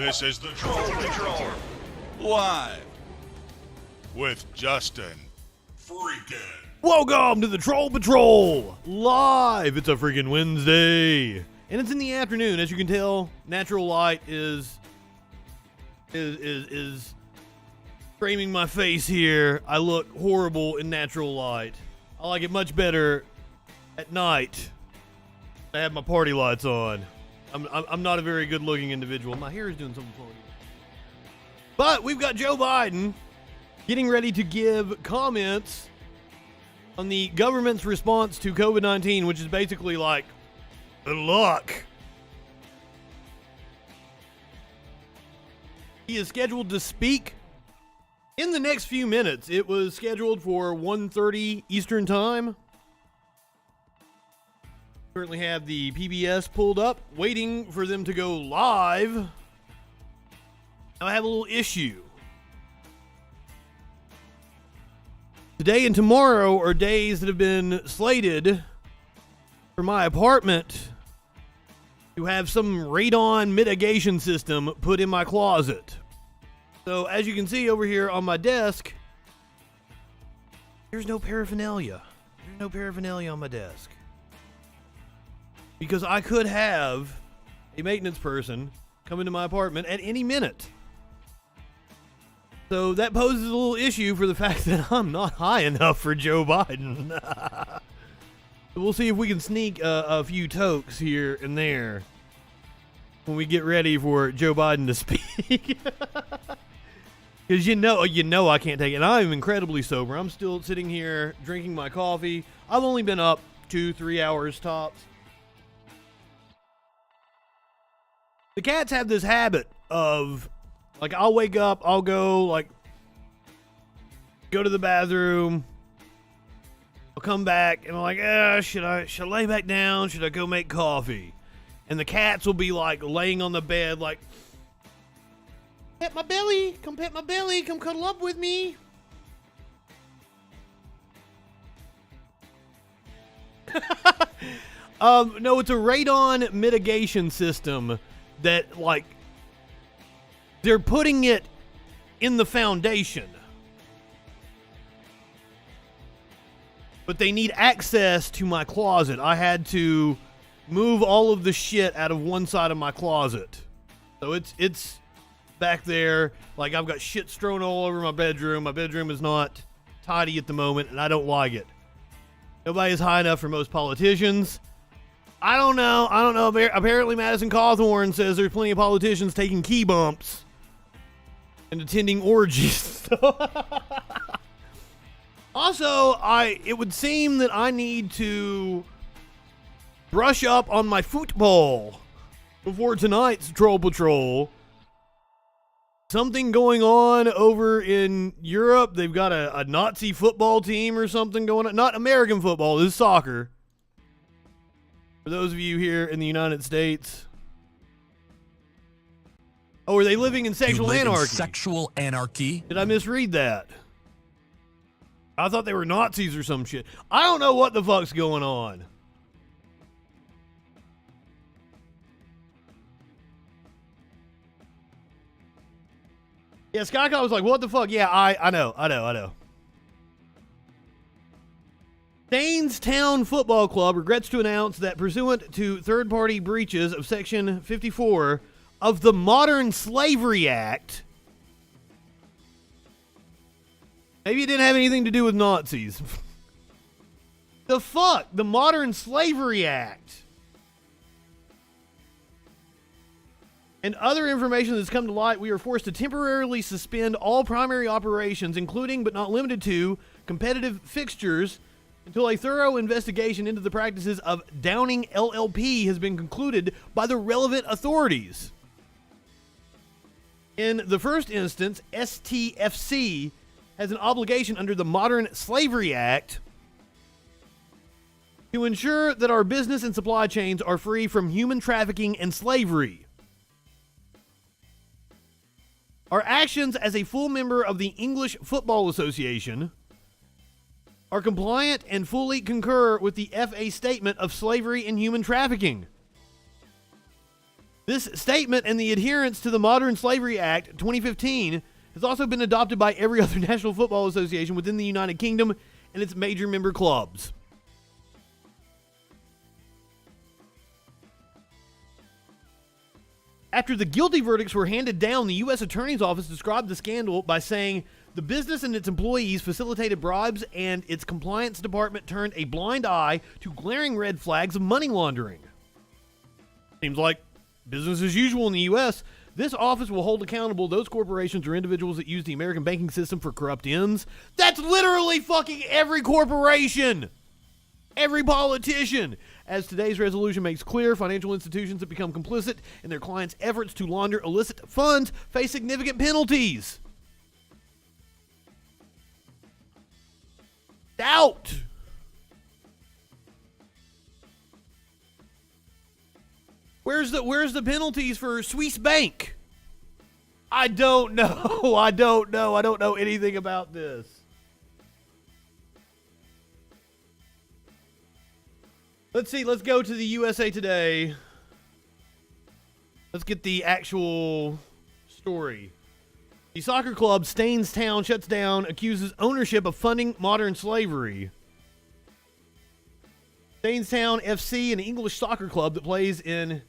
This is the Troll Patrol, live with Justin FREAKIN. Welcome to the Troll Patrol, live. It's a freaking Wednesday, and it's in the afternoon. As you can tell, natural light is framing my face here. I look horrible in natural light. I like it much better at night. I have my party lights on. I'm not a very good-looking individual. My hair is doing something for me. But we've got Joe Biden getting ready to give comments on the government's response to COVID-19, which is basically like, good luck. He is scheduled to speak in the next few minutes. It was scheduled for 1:30 Eastern Time. Currently have the PBS pulled up, waiting for them to go live. Now I have a little issue. Today and tomorrow are days that have been slated for my apartment to have some radon mitigation system put in my closet. So as you can see over here on my desk, there's no paraphernalia. There's no paraphernalia on my desk. Because I could have a maintenance person come into my apartment at any minute. So that poses a little issue for the fact that I'm not high enough for Joe Biden. We'll see if we can sneak a few tokes here and there when we get ready for Joe Biden to speak. Because you know I can't take it. And I'm incredibly sober. I'm still sitting here drinking my coffee. I've only been up 2-3 hours tops. The cats have this habit of, like, I'll wake up, I'll go to the bathroom, I'll come back, and I'm like, should I lay back down? Should I go make coffee? And the cats will be, like, laying on the bed, like, pet my belly, come cuddle up with me. No, it's a radon mitigation system that, like, they're putting it in the foundation. But they need access to my closet. I had to move all of the shit out of one side of my closet. So it's back there. Like, I've got shit strewn all over my bedroom. My bedroom is not tidy at the moment, and I don't like it. Nobody is high enough for most politicians. I don't know. Apparently Madison Cawthorn says there's plenty of politicians taking key bumps and attending orgies. Also, it would seem that I need to brush up on my football before tonight's Troll Patrol. Something going on over in Europe. They've got a Nazi football team or something going on. Not American football. This is soccer. For those of you here in the United States. Oh, are they living in sexual anarchy? Sexual anarchy? Did I misread that? I thought they were Nazis or some shit. I don't know what the fuck's going on. Yeah, Skycon was like, what the fuck? Yeah, I know. Danestown Football Club regrets to announce that pursuant to third-party breaches of Section 54 of the Modern Slavery Act, maybe it didn't have anything to do with Nazis. The fuck? The Modern Slavery Act. And other information that's come to light, we are forced to temporarily suspend all primary operations, including but not limited to competitive fixtures, until a thorough investigation into the practices of Downing LLP has been concluded by the relevant authorities. In the first instance, STFC has an obligation under the Modern Slavery Act to ensure that our business and supply chains are free from human trafficking and slavery. Our actions as a full member of the English Football Association are compliant and fully concur with the FA statement of slavery and human trafficking. This statement and the adherence to the Modern Slavery Act 2015 has also been adopted by every other national football association within the United Kingdom and its major member clubs. After the guilty verdicts were handed down, the U.S. Attorney's Office described the scandal by saying the business and its employees facilitated bribes and its compliance department turned a blind eye to glaring red flags of money laundering. Seems like business as usual in the U.S. This office will hold accountable those corporations or individuals that use the American banking system for corrupt ends. That's literally fucking every corporation! Every politician! As today's resolution makes clear, financial institutions that become complicit in their clients' efforts to launder illicit funds face significant penalties. Doubt! Where's the penalties for Swiss Bank? I don't know. I don't know anything about this. Let's see. Let's go to the USA Today. Let's get the actual story. The soccer club Stainstown shuts down, accuses ownership of funding modern slavery. Stainstown FC, an English soccer club that plays in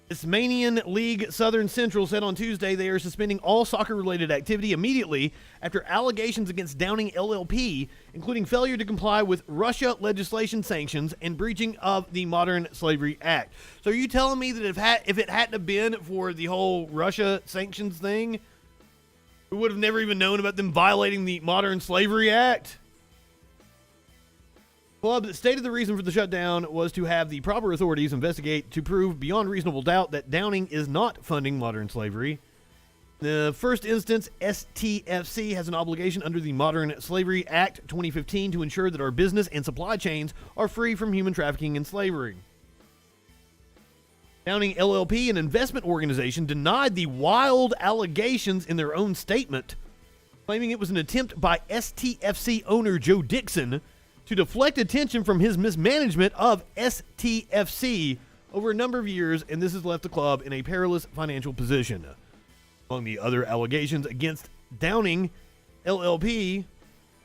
Tasmanian League Southern Central, said on Tuesday they are suspending all soccer-related activity immediately after allegations against Downing LLP, including failure to comply with Russia legislation sanctions and breaching of the Modern Slavery Act. So are you telling me that if it hadn't have been for the whole Russia sanctions thing, we would have never even known about them violating the Modern Slavery Act? The club stated the reason for the shutdown was to have the proper authorities investigate to prove beyond reasonable doubt that Downing is not funding modern slavery. In the first instance, STFC has an obligation under the Modern Slavery Act 2015 to ensure that our business and supply chains are free from human trafficking and slavery. Downing LLP, an investment organization, denied the wild allegations in their own statement, claiming it was an attempt by STFC owner Joe Dixon to deflect attention from his mismanagement of STFC over a number of years, and this has left the club in a perilous financial position. Among the other allegations against Downing LLP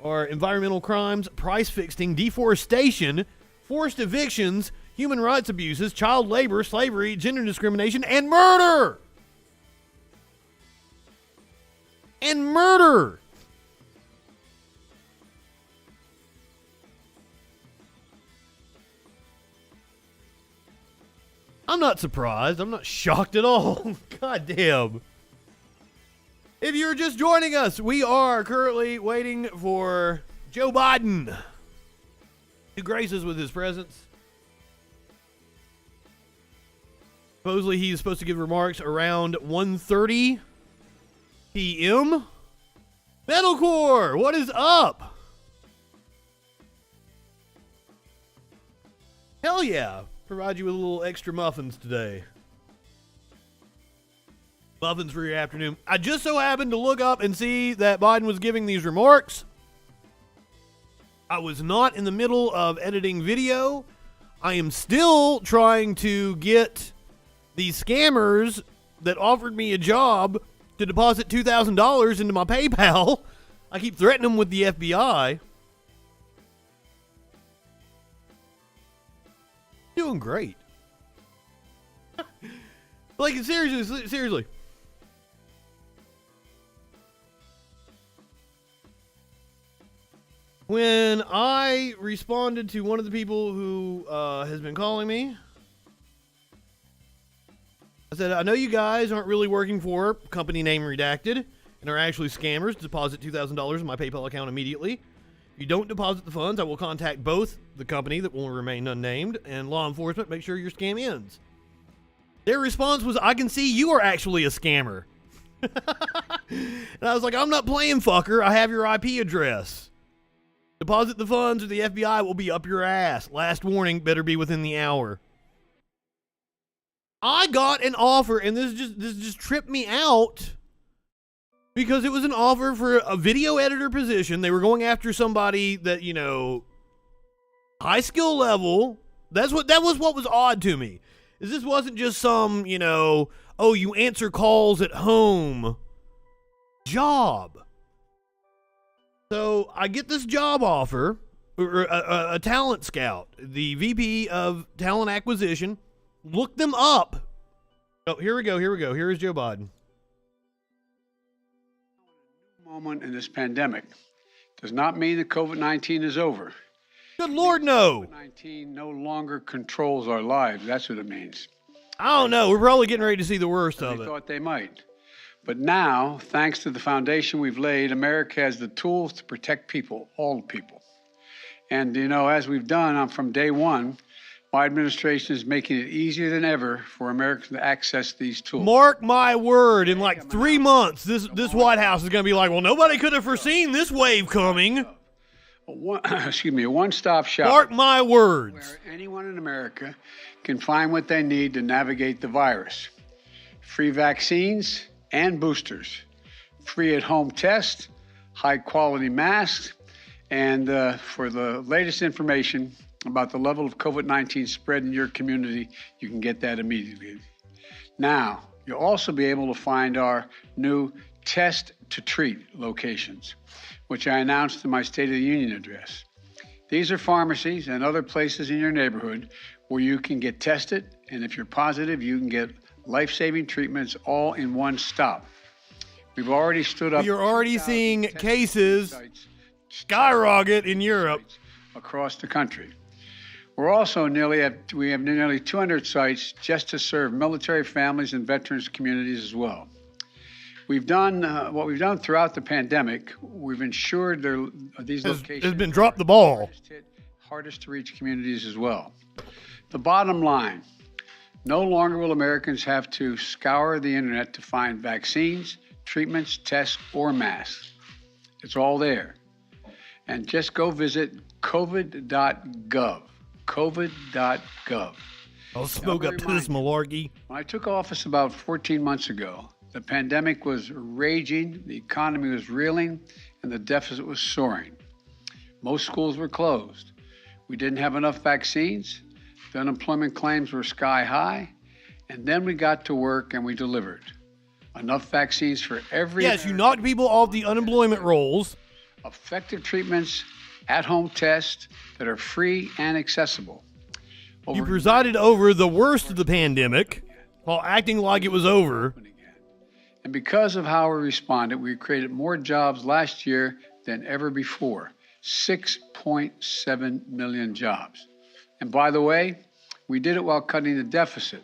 are environmental crimes, price fixing, deforestation, forced evictions, human rights abuses, child labor, slavery, gender discrimination, and murder! And murder! I'm not surprised. I'm not shocked at all. God damn. If you're just joining us, we are currently waiting for Joe Biden to grace us with his presence. Supposedly he's supposed to give remarks around 1:30 p.m. Metalcore, what is up? Hell yeah. Provide you with a little extra muffins today. Muffins for your afternoon. I just so happened to look up and see that Biden was giving these remarks. I was not in the middle of editing video. I am still trying to get the scammers that offered me a job to deposit $2,000 into my PayPal. I keep threatening them with the FBI. Doing great. Like, seriously. When I responded to one of the people who has been calling me, I said, I know you guys aren't really working for company name redacted and are actually scammers. Deposit $2,000 in my PayPal account immediately. If you don't deposit the funds, I will contact both the company that will remain unnamed and law enforcement. Make sure your scam ends. Their response was, I can see you are actually a scammer. And I was like, I'm not playing, fucker. I have your IP address. Deposit the funds or the FBI will be up your ass. Last warning, better be within the hour. I got an offer, and this just tripped me out. Because it was an offer for a video editor position. They were going after somebody that, high skill level. That was what was odd to me. is this wasn't just some, oh, you answer calls at home job. So I get this job offer, or a talent scout, the VP of talent acquisition. Look them up. Oh, here we go. Here is Joe Biden. Moment in this pandemic does not mean that COVID-19 is over. Good Lord, no. COVID-19 no longer controls our lives. That's what it means. I don't know. We're probably getting ready to see the worst of They it. thought they might. But now, thanks to the foundation we've laid, America has the tools to protect people, all people. And, as we've done from day one, my administration is making it easier than ever for Americans to access these tools. Mark my word, in like 3 months, this White House is going to be like, well, nobody could have foreseen this wave coming. A one-stop shop. Mark my words. Where anyone in America can find what they need to navigate the virus. Free vaccines and boosters, free at-home tests, high-quality masks, and for the latest information about the level of COVID-19 spread in your community, you can get that immediately. Now, you'll also be able to find our new Test to Treat locations, which I announced in my State of the Union address. These are pharmacies and other places in your neighborhood where you can get tested, and if you're positive, you can get life-saving treatments all in one stop. We've already stood up. You're already seeing cases skyrocket in Europe across the country. We're also we have nearly 200 sites just to serve military families and veterans communities as well. We've done what we've done throughout the pandemic. We've ensured these locations has been dropped the ball. Hardest to reach communities as well. The bottom line, no longer will Americans have to scour the internet to find vaccines, treatments, tests, or masks. It's all there. And just go visit covid.gov. covid.gov. I'll smoke up to this malarkey. When I took office about 14 months ago, the pandemic was raging, the economy was reeling, and the deficit was soaring. Most schools were closed. We didn't have enough vaccines. The unemployment claims were sky high. And then we got to work and we delivered. Enough vaccines for every Yes, you knocked people off the unemployment rolls. Effective treatments, at-home tests that are free and accessible. You presided over the worst of the pandemic while acting like it was over. And because of how we responded, we created more jobs last year than ever before. 6.7 million jobs. And by the way, we did it while cutting the deficit.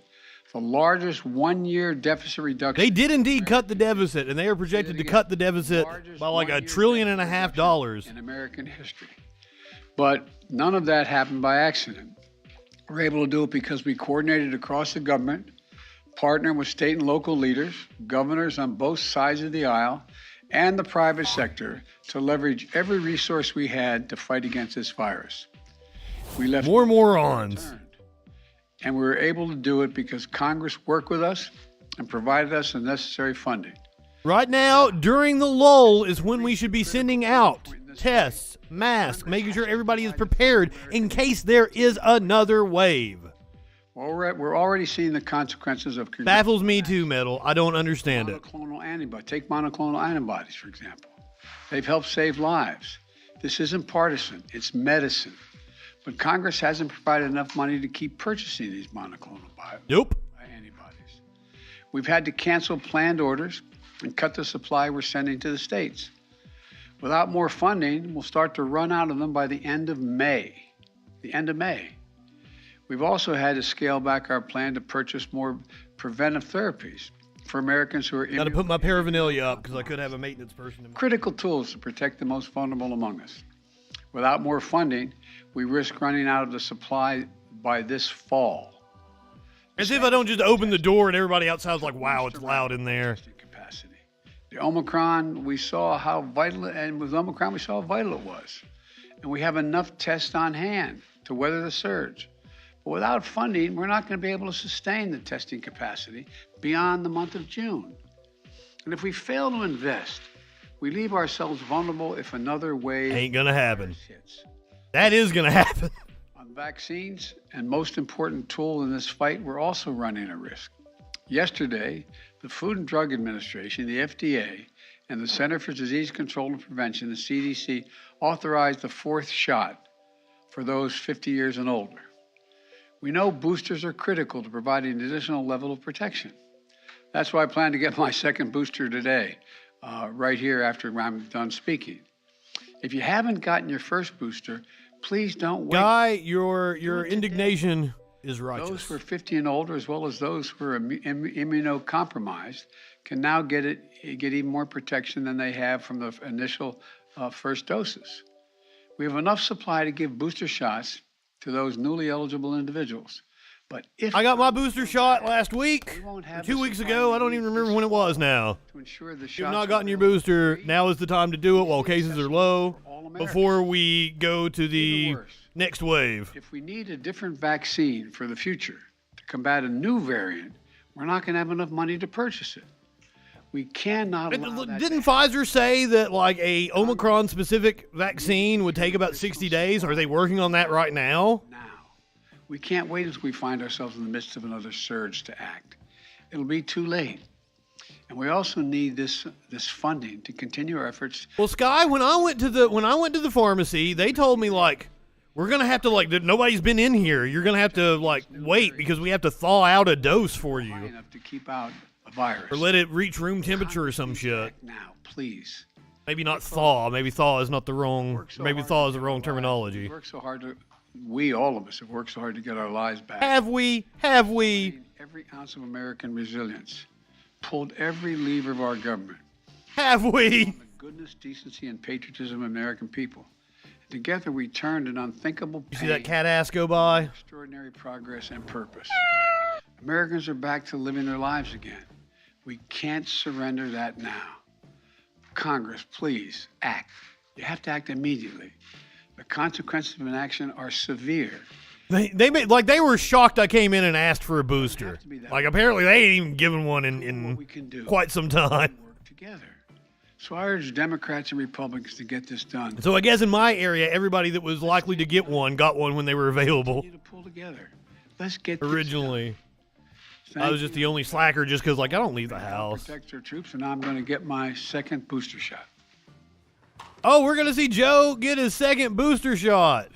The largest one-year deficit reduction. They did indeed cut the deficit, and they are projected to cut the deficit by like $1.5 trillion in American history. But none of that happened by accident. We're able to do it because we coordinated across the government, partnered with state and local leaders, governors on both sides of the aisle, and the private sector to leverage every resource we had to fight against this virus. We left more morons. And we were able to do it because Congress worked with us and provided us the necessary funding. Right now, during the lull, is when we should be sending out tests, masks, making sure everybody is prepared in case there is another wave. Well, we're already seeing the consequences of... Baffles me too, Metal. I don't understand it. Monoclonal antibodies. Take monoclonal antibodies, for example. They've helped save lives. This isn't partisan. It's medicine. But Congress hasn't provided enough money to keep purchasing these monoclonal antibodies. We've had to cancel planned orders and cut the supply we're sending to the states. Without more funding, we'll start to run out of them by the end of May. We've also had to scale back our plan to purchase more preventive therapies for Americans who are... Got to put my paraphernalia up because I could have a maintenance person. Critical tools to protect the most vulnerable among us. Without more funding, we risk running out of the supply by this fall. As if I don't just open the door and everybody outside's like, wow, it's loud in there. Capacity. The Omicron, we saw how vital, and with Omicron, we saw how vital it was. And we have enough tests on hand to weather the surge. But without funding, we're not going to be able to sustain the testing capacity beyond the month of June. And if we fail to invest, we leave ourselves vulnerable if another wave ain't gonna happen. hits. That is gonna happen. On Vaccines, and most important tool in this fight, we're also running a risk. Yesterday, the Food and Drug Administration, the FDA, and the Center for Disease Control and Prevention, the CDC, authorized the fourth shot for those 50 years and older. We know boosters are critical to providing an additional level of protection. That's why I plan to get my second booster today, right here after I'm done speaking. If you haven't gotten your first booster, please don't wait. Guy, your indignation is righteous. Those who are 50 and older, as well as those who are immunocompromised, can now get even more protection than they have from the initial first doses. We have enough supply to give booster shots to those newly eligible individuals. But if I got my booster shot last week, 2 weeks ago. I don't even remember when it was now. To ensure the If you've not gotten your booster, now is the time to do it while cases are low before we go to the next wave. If we need a different vaccine for the future to combat a new variant, we're not going to have enough money to purchase it. We cannot allow that. Didn't Pfizer say that like a Omicron specific vaccine would take about 60 days? Are they working on that right now? Now. We can't wait until we find ourselves in the midst of another surge to act. It'll be too late. And we also need this funding to continue our efforts. Well, Sky, when I went to the pharmacy, they told me like we're gonna have to like nobody's been in here. You're gonna have to like wait because we have to thaw out a dose for you. High enough to keep out a virus. Or let it reach room temperature or some shit. Now, please. Maybe not thaw. Maybe thaw is not the wrong. Maybe thaw is the wrong terminology. All of us have worked so hard to get our lives back. Have we? Every ounce of American resilience, pulled every lever of our government. Have we? On the goodness, decency, and patriotism of American people. Together we turned an unthinkable pain. You see that cat ass go by? Extraordinary progress and purpose. Americans are back to living their lives again. We can't surrender that now. Congress, please act. You have to act immediately. The consequences of inaction are severe. They were shocked I came in and asked for a booster. Like apparently they ain't even given one in quite some time. Work together. So I urge Democrats and Republicans to get this done. So I guess in my area, everybody that was likely to get one got one when they were available. To pull together. Let's get originally. I was just the only slacker just because like I don't leave the house. Protect our troops, and I'm going to get my second booster shot. Oh, we're going to see Joe get his second booster shot.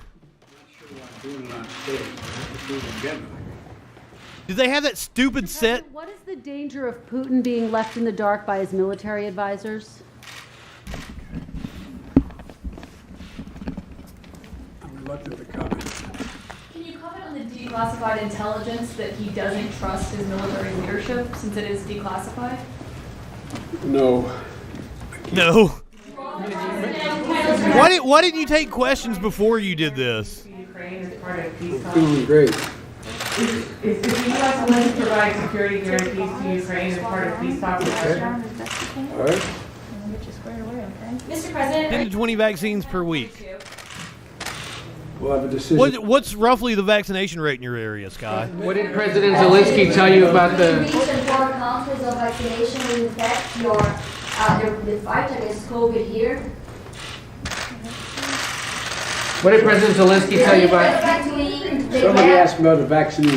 Do they have that stupid set? What is the danger of Putin being left in the dark by his military advisors? I'm reluctant to comment. Can you comment on the declassified intelligence that he doesn't trust his military leadership since it is declassified? No. No. Why didn't you take questions before you did this? Feeling great. Is the U.S. willing to provide security guarantees to Ukraine as part of peace talks? Okay. All right. Mr. President, 10 to 20 vaccines per week. We'll have a decision. What's roughly the vaccination rate in your area, Sky? What did President Zelensky tell you about the... Recent 4 countries of vaccination will impact the fight against COVID here. What did President Zelensky tell you about... Somebody asked about the vaccines.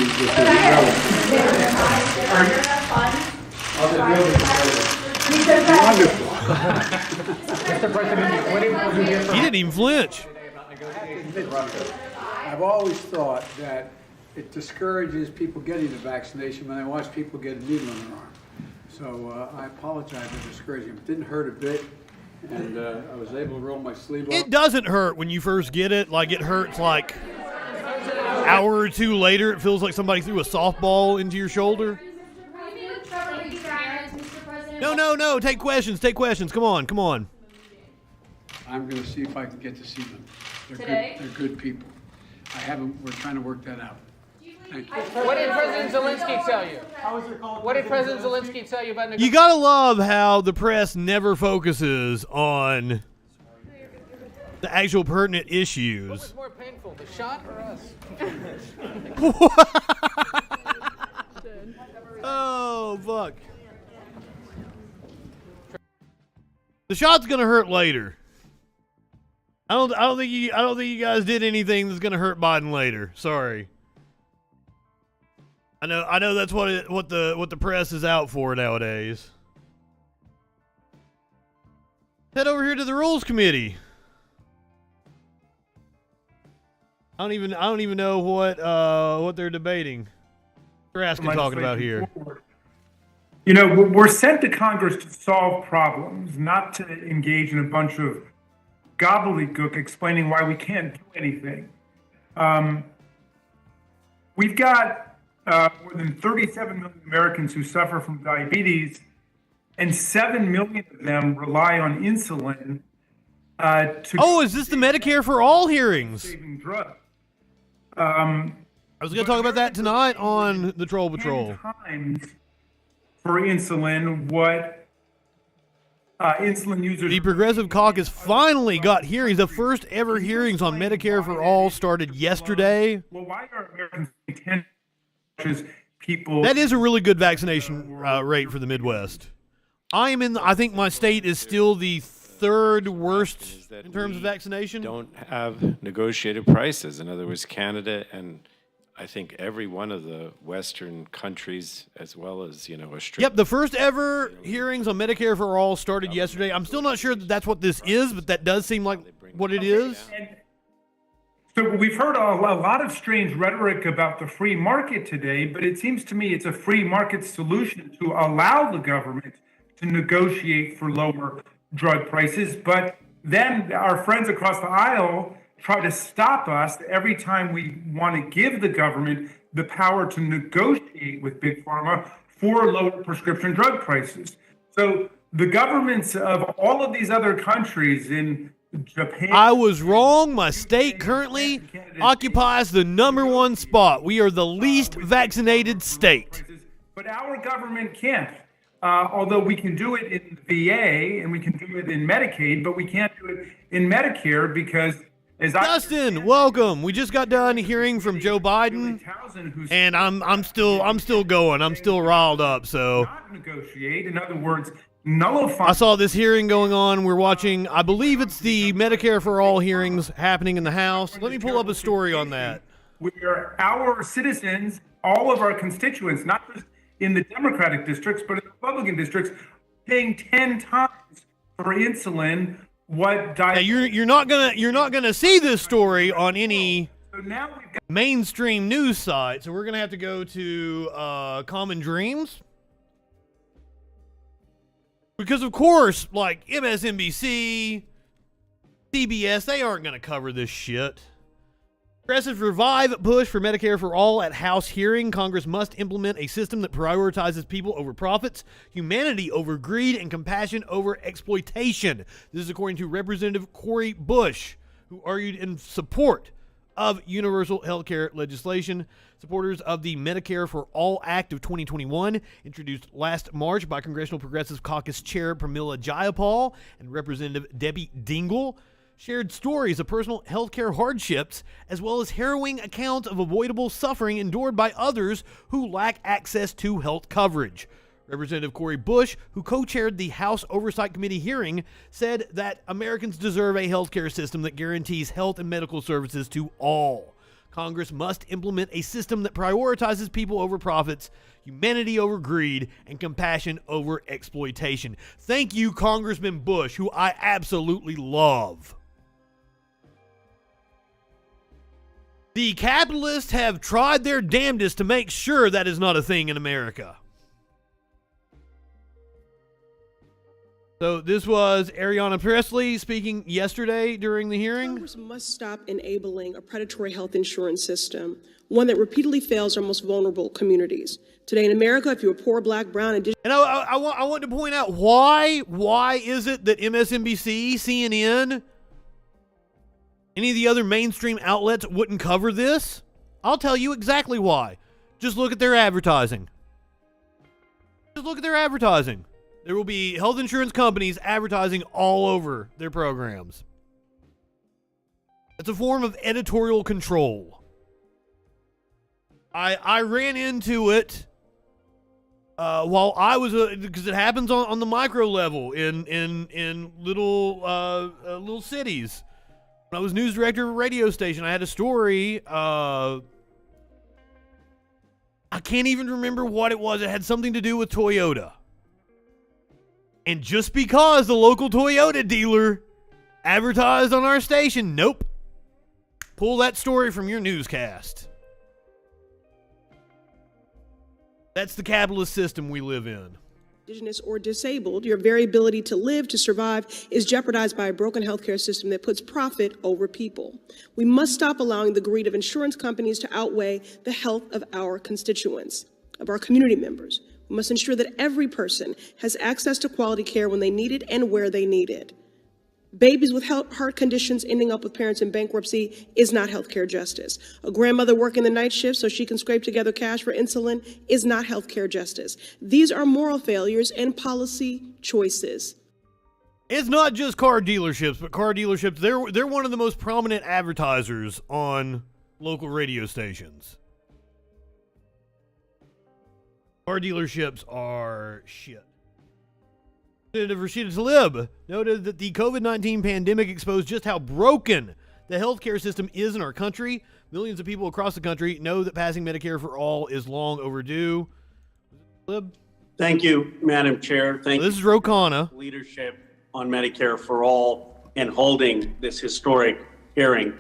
Wonderful. Mr. President, what did you hear from... He didn't even flinch. I've always thought that it discourages people getting the vaccination when they watch people get a needle in their arm. So I apologize for discouraging. It didn't hurt a bit, and I was able to roll my sleeve up. It doesn't hurt when you first get it. Like it hurts like an hour or two later. It feels like somebody threw a softball into your shoulder. No. Take questions. Come on. I'm going to see if I can get to see them. Today? They're good people. We're trying to work that out. Thank you. What did President Zelensky tell you? What did President Zelensky tell you about... You gotta love how the press never focuses on the actual pertinent issues. What was more painful, the shot or us? Oh, fuck. The shot's gonna hurt later. I don't think you guys did anything that's gonna hurt Biden later. Sorry. I know that's what the press is out for nowadays. Head over here to the Rules Committee. I don't even know what they're debating. Raskin talking about here. You know, we're sent to Congress to solve problems, not to engage in a bunch of gobbledygook explaining why we can't do anything. We've got more than 37 million Americans who suffer from diabetes, and 7 million of them rely on insulin. Is this the Medicare for All hearings? Saving drugs. I was going to talk about that tonight on the Troll Patrol. Times for insulin, what insulin users. The Progressive Caucus finally got hearings. The first ever hearings on Medicare for All started yesterday. Well, why are Americans 10 people? That is a really good vaccination rate for the Midwest. I think my state is still the third worst in terms of vaccination. Don't have negotiated prices. In other words, Canada and I think every one of the Western countries, as well as, Australia. Yep, the first ever hearings on Medicare for All started yesterday. I'm still not sure that that's what this is, but that does seem like what it is. So we've heard a lot of strange rhetoric about the free market today, but it seems to me it's a free market solution to allow the government to negotiate for lower drug prices. But then our friends across the aisle try to stop us every time we want to give the government the power to negotiate with Big Pharma for lower prescription drug prices. So the governments of all of these other countries in Japan... I was wrong. My state currently occupies the #1 spot. We are the least vaccinated state. But our government can't. Although we can do it in VA and we can do it in Medicaid, but we can't do it in Medicare because... Dustin, welcome. We just got done hearing from Joe Biden, and I'm still going. I'm still riled up. So not negotiate. In other words, nullify. I saw this hearing going on. We're watching. I believe it's the Medicare for All hearings happening in the House. Let me pull up a story on that. Where our citizens, all of our constituents, not just in the Democratic districts, but in the Republican districts, paying 10 times for insulin. Now you're not gonna see this story on any mainstream news site, so we're gonna have to go to Common Dreams, because of course, like MSNBC, CBS, they aren't gonna cover this shit. Progressives revive push for Medicare for All at House hearing. Congress must implement a system that prioritizes people over profits, humanity over greed, and compassion over exploitation. This is according to Representative Cori Bush, who argued in support of universal health care legislation. Supporters of the Medicare for All Act of 2021, introduced last March by Congressional Progressive Caucus Chair Pramila Jayapal and Representative Debbie Dingell, shared stories of personal healthcare hardships, as well as harrowing accounts of avoidable suffering endured by others who lack access to health coverage. Representative Cori Bush, who co-chaired the House Oversight Committee hearing, said that Americans deserve a healthcare system that guarantees health and medical services to all. Congress must implement a system that prioritizes people over profits, humanity over greed, and compassion over exploitation. Thank you, Congressman Bush, who I absolutely love. The capitalists have tried their damnedest to make sure that is not a thing in America. So this was Ariana Presley speaking yesterday during the hearing. Congress must stop enabling a predatory health insurance system, one that repeatedly fails our most vulnerable communities. Today in America, if you're poor, black, brown, and And I want to point out why is it that MSNBC, CNN, any of the other mainstream outlets wouldn't cover this? I'll tell you exactly why. Just look at their advertising. Just look at their advertising. There will be health insurance companies advertising all over their programs. It's a form of editorial control. I ran into it while I was because it happens on the micro level in little cities. When I was news director of a radio station, I had a story. I can't even remember what it was. It had something to do with Toyota. And just because the local Toyota dealer advertised on our station, nope. Pull that story from your newscast. That's the capitalist system we live in. Indigenous or disabled, your very ability to live, to survive, is jeopardized by a broken healthcare system that puts profit over people. We must stop allowing the greed of insurance companies to outweigh the health of our constituents, of our community members. We must ensure that every person has access to quality care when they need it and where they need it. Babies with heart conditions ending up with parents in bankruptcy is not healthcare justice. A grandmother working the night shift so she can scrape together cash for insulin is not healthcare justice. These are moral failures and policy choices. It's not just car dealerships, but car dealerships, they're one of the most prominent advertisers on local radio stations. Car dealerships are shit. Representative Rashida Tlaib noted that the COVID-19 pandemic exposed just how broken the healthcare system is in our country. Millions of people across the country know that passing Medicare for all is long overdue. Tlaib? Thank you, Madam Chair. Thank you. This is Rokana. Leadership on Medicare for all and holding this historic hearing.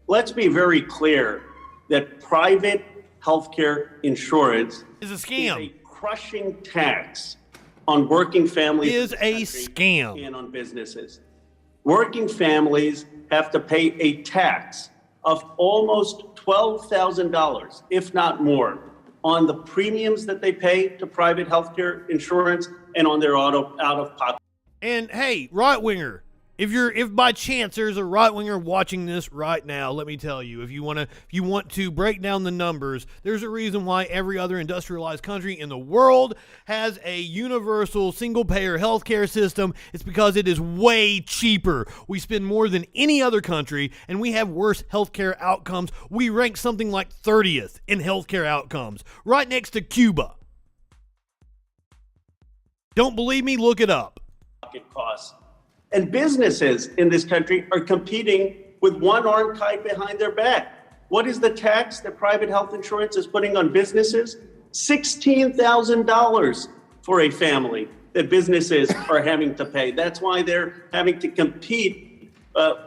Let's be very clear that private healthcare insurance is a scam. Is a crushing tax on working families is a scam and on businesses. Working families have to pay a tax of almost $12,000, if not more, on the premiums that they pay to private healthcare insurance and on their out-of-pocket. And hey, right-winger, if by chance there's a right-winger watching this right now, let me tell you, if you want to break down the numbers, there's a reason why every other industrialized country in the world has a universal single-payer healthcare system. It's because it is way cheaper. We spend more than any other country, and we have worse healthcare outcomes. We rank something like 30th in healthcare outcomes, right next to Cuba. Don't believe me? Look it up. Costs. And businesses in this country are competing with one arm tied behind their back. What is the tax that private health insurance is putting on businesses? $16,000 for a family that businesses are having to pay. That's why they're having to compete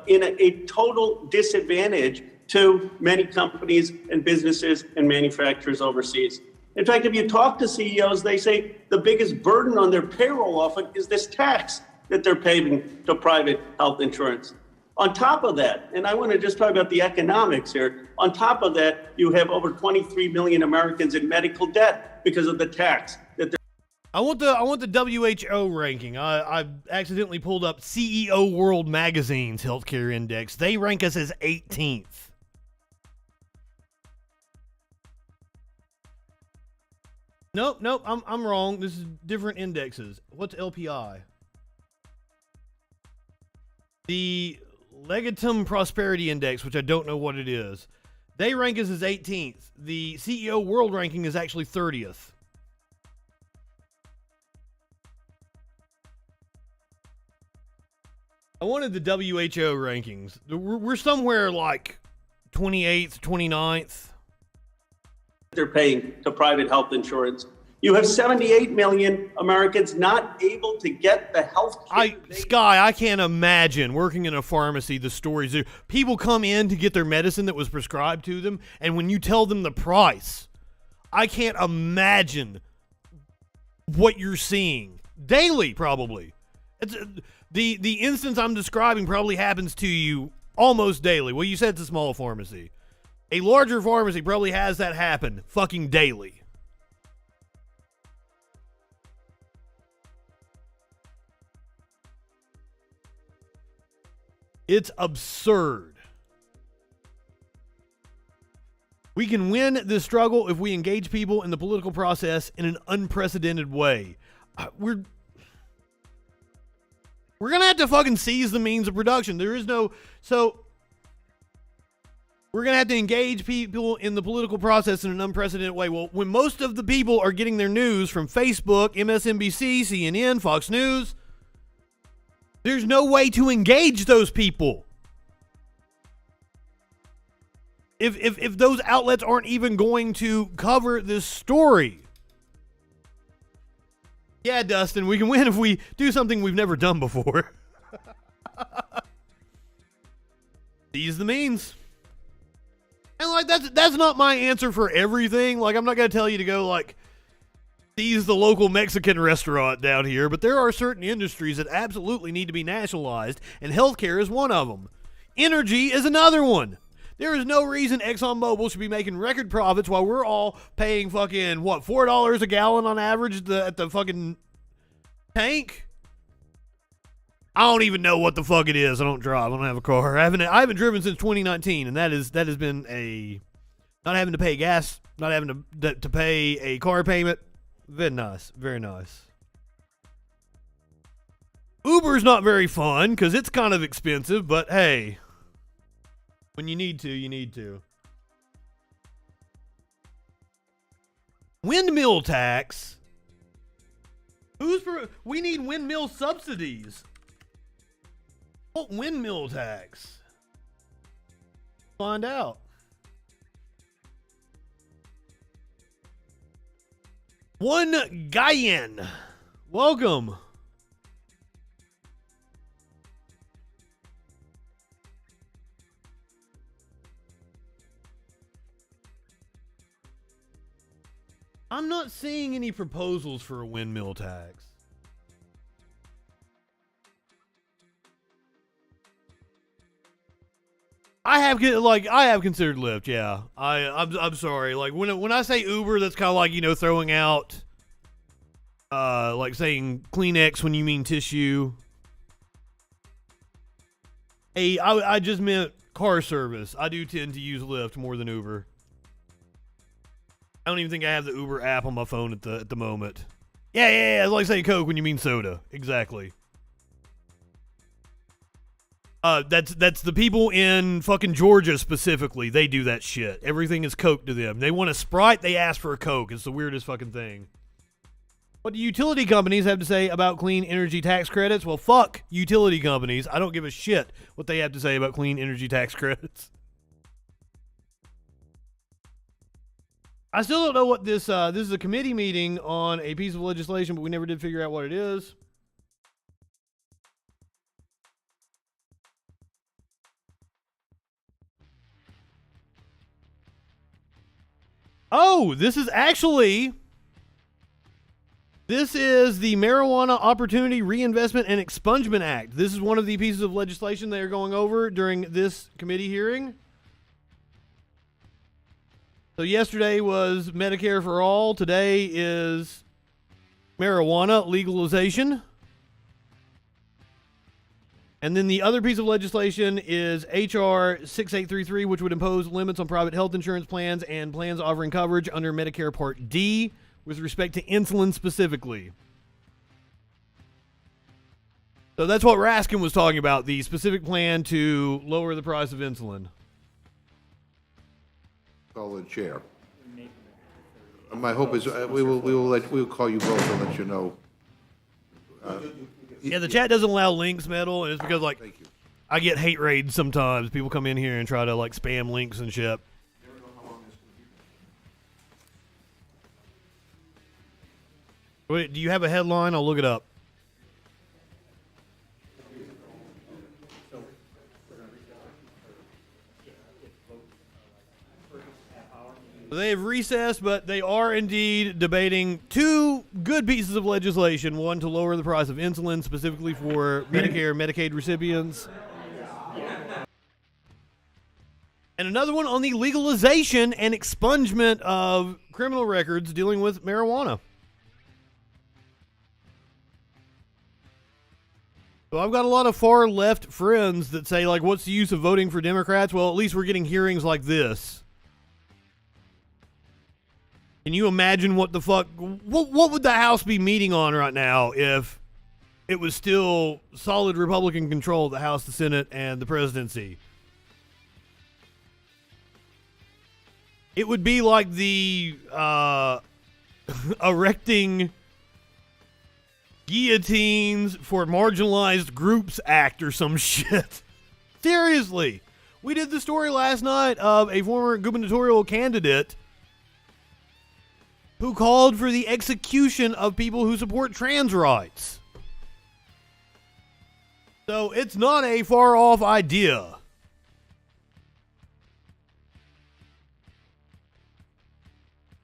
in a total disadvantage to many companies and businesses and manufacturers overseas. In fact, if you talk to CEOs, they say the biggest burden on their payroll often is this tax that they're paying to private health insurance. On top of that, and I want to just talk about the economics here, on top of that, you have over 23 million Americans in medical debt because of the tax that they're... I want the WHO ranking. I accidentally pulled up CEO World Magazine's healthcare index. They rank us as 18th. Nope, I'm wrong. This is different indexes. What's LPI? The Legatum Prosperity Index, which I don't know what it is. They rank us as 18th. The CEO World ranking is actually 30th. I wanted the WHO rankings. We're somewhere like 28th, 29th. They're paying to private health insurance. You have 78 million Americans not able to get the health care. Sky, I can't imagine working in a pharmacy, the stories. People come in to get their medicine that was prescribed to them, and when you tell them the price, I can't imagine what you're seeing. Daily, probably. It's, the instance I'm describing probably happens to you almost daily. Well, you said it's a small pharmacy. A larger pharmacy probably has that happen fucking daily. It's absurd. We can win this struggle if we engage people in the political process in an unprecedented way. We're going to have to fucking seize the means of production. There is no... So, we're going to have to engage people in the political process in an unprecedented way. Well, when most of the people are getting their news from Facebook, MSNBC, CNN, Fox News... There's no way to engage those people. If those outlets aren't even going to cover this story. Yeah, Dustin, we can win if we do something we've never done before. Seize the means. And like that's not my answer for everything. Like I'm not gonna tell you to go like seize the local Mexican restaurant down here, but there are certain industries that absolutely need to be nationalized, and healthcare is one of them. Energy is another one. There is no reason ExxonMobil should be making record profits while we're all paying fucking, what, $4 a gallon on average at the fucking tank? I don't even know what the fuck it is. I don't drive. I don't have a car. I haven't driven since 2019, and that has been a not having to pay gas, not having to pay a car payment. Very nice. Very nice. Uber's not very fun because it's kind of expensive, but hey. When you need to, you need to. Windmill tax? We need windmill subsidies. What windmill tax? Find out. One Guyan. Welcome. I'm not seeing any proposals for a windmill tax. I have considered Lyft, yeah. I'm sorry. Like when I say Uber, that's kind of like, throwing out like saying Kleenex when you mean tissue. Hey, I just meant car service. I do tend to use Lyft more than Uber. I don't even think I have the Uber app on my phone at the moment. Yeah. It's like saying Coke when you mean soda. Exactly. That's the people in fucking Georgia specifically. They do that shit. Everything is Coke to them. They want a Sprite, they ask for a Coke. It's the weirdest fucking thing. What do utility companies have to say about clean energy tax credits? Well, fuck utility companies. I don't give a shit what they have to say about clean energy tax credits. I still don't know what this is a committee meeting on a piece of legislation, but we never did figure out what it is. Oh, this is the Marijuana Opportunity Reinvestment and Expungement Act. This is one of the pieces of legislation they are going over during this committee hearing. So yesterday was Medicare for All. Today is marijuana legalization. And then the other piece of legislation is H.R. 6833, which would impose limits on private health insurance plans and plans offering coverage under Medicare Part D with respect to insulin specifically. So that's what Raskin was talking about, the specific plan to lower the price of insulin. The chair. My hope is we will call you both and let you know. Yeah, the chat doesn't allow links, Metal, and it's because I get hate raids sometimes. People come in here and try to spam links and shit. Wait, do you have a headline? I'll look it up. They have recessed, but they are indeed debating two good pieces of legislation. One to lower the price of insulin, specifically for Medicare and Medicaid recipients. And another one on the legalization and expungement of criminal records dealing with marijuana. So I've got a lot of far left friends that say, what's the use of voting for Democrats? Well, at least we're getting hearings like this. Can you imagine what the fuck? What would the House be meeting on right now if it was still solid Republican control of the House, the Senate, and the presidency? It would be like the erecting guillotines for marginalized groups act or some shit. Seriously. We did the story last night of a former gubernatorial candidate who called for the execution of people who support trans rights. So it's not a far off idea.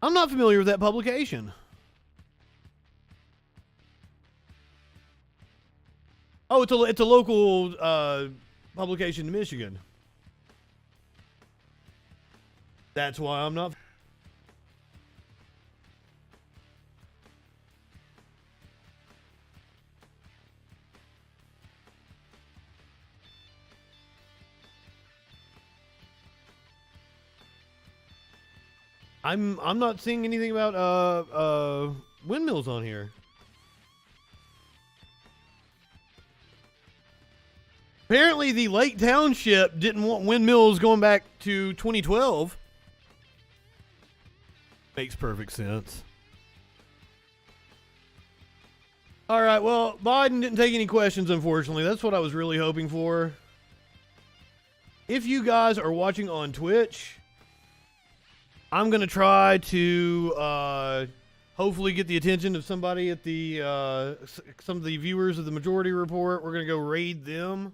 I'm not familiar with that publication. Oh, it's a local publication in Michigan. That's why I'm not. I'm not seeing anything about windmills on here. Apparently, the Lake Township didn't want windmills going back to 2012. Makes perfect sense. All right, well, Biden didn't take any questions, unfortunately. That's what I was really hoping for. If you guys are watching on Twitch, I'm going to try to hopefully get the attention of somebody at the some of the viewers of the Majority Report. We're going to go raid them.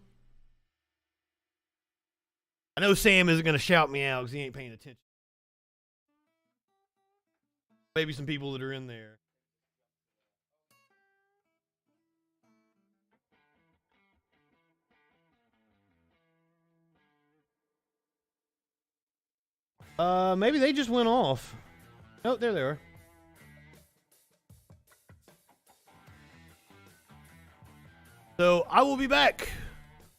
I know Sam isn't going to shout me out because he ain't paying attention. Maybe some people that are in there. Maybe they just went off. Oh, there they are. So I will be back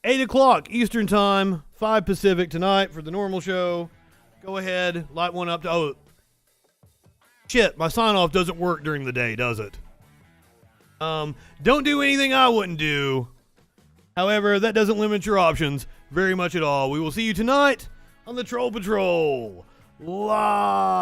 8 o'clock Eastern Time, 5 Pacific tonight for the normal show. Go ahead, light one up. Oh, shit, my sign-off doesn't work during the day, does it? Don't do anything I wouldn't do. However, that doesn't limit your options very much at all. We will see you tonight on the Troll Patrol live.